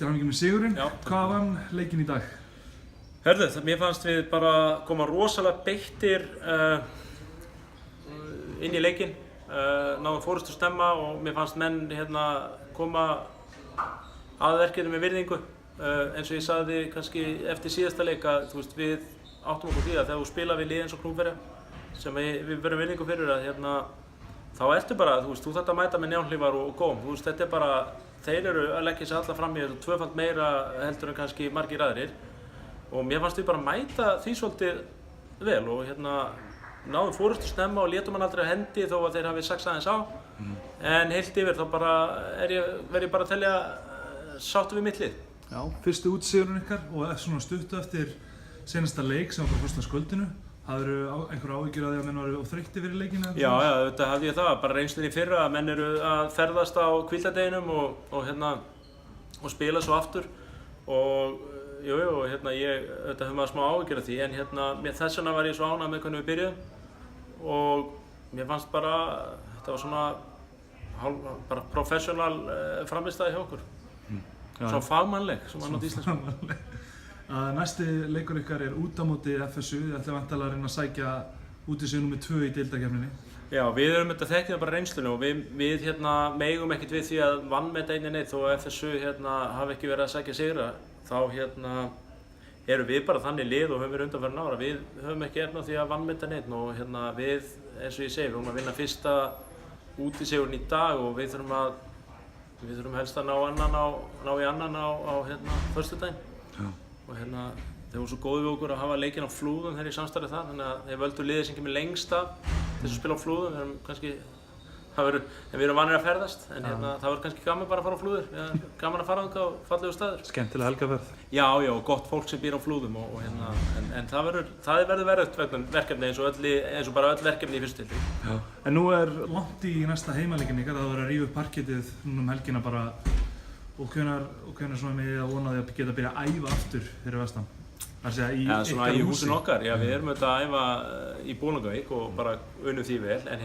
Til hamingju með sigurinn. Já. Hvað vann leikinn í dag? Hörðu, mér fannst við bara koma rosalega beittir inn í leikinn, náðum fórustu snemma og mér fannst menn koma að verkinu með virðingu. Eins og ég sagði kannski eftir síðasta leik að við áttum okkur því að þegar þú spila við lið eins og Gnúpverja sem við verum virðingu fyrir að þá ertu bara, þú þarft að mæta með njánhlífar og góm. Þetta er bara, þeir eru að leggja sig alla fram í þessu tvöfalt meira heldur en kannski margir aðrir. Og mér fannst við bara mæta því svolítið vel og náðum fórustu snemma og létum hann aldrei á hendi þó að þeir hafi saxað aðeins á. En heilt yfir þá bara verð ég bara að telja sáttu við mitt lið. Já, fyrstu útsigurinn ykkar og svona stuttu eftir seinasta leik sem var bara fyrst á skvöldinu. Hafðirðu einhverja áhyggjur af því að menn varu þreyttir fyrir leikina? Já, auðvitað hafði ég það. Bara reynslunni í fyrra að menn eru að ferðast á hvíldardeginum og spila svo aftur. Og ég auðvitað hef maður smá áhyggjur af því, en þess vegna var ég svo ánægð með hvernig við byrjuðum. Og mér fannst bara, þetta var svona bara professional frammistaði hjá okkur. Svona fagmannleg, sem var nátt íslensku. Næsti leikur ykkar er út á móti FSU. Þið ætla væntanlega að reyna að sækja útisig númer 2 í deildarkeppninni. Já, við erum þetta þekkjum bara reynslunni og við megum ekkert við því að vanmeta einni neitt þó að FSU hafi ekki verið að sækja sigra. Þá erum við bara þannig lið og höfum verið undanfarin ára. Við höfum ekki efni á því að vanmeta neitt og við, eins og ég segi, við höfum að vinna fyrsta útisigurinn í dag og við þurfum helst að ná í annan á föstudaginn. Og þeir voru svo góði við okkur að hafa leikinn á Flúðum þegar í samstarfi það, þannig að þeir völdu liðið sem kemur lengst af til að spila á Flúðum. Við erum vanir að ferðast, en það verður kannski gaman bara að fara á Flúðir. Gaman að fara þangað á fallegu staður. Skemmtileg helgarferð. Já, gott fólk sem býr á Flúðum en það verður verðugt verkefni eins og bara öll verkefni í fyrstu deildinni. En nú er langt í næsta heimaleikinn ykkar, það verður að rífa upp parkettið núna helgina bara. Og hvenær svona með að vona því að geta að byrja að æfa aftur fyrir vestan? Svona í húsinu okkar, já, við erum auðvitað að æfa í Bolungarvík og bara unnum því vel, en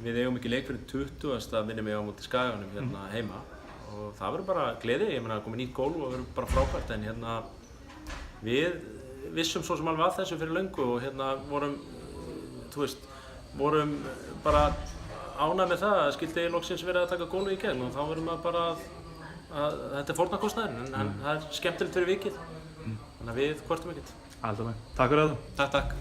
við eigum ekki leik fyrir 20. minnir mig á móti Skaganum heima og það verður bara gleði, ég meina það komið nýtt gólf og það verður bara frábært, en við vissum svo sem alveg að þessu fyrir löngu og vorum bara ánægð með það að skildi loksins verið að taka gólfið í gegn og þá verðum maður bara að þetta er fórnarkostnaðurinn en það er skemmtilegt fyrir vikið þannig að við kvartum ekkert. Alltaf með. Takk fyrir þetta. Takk.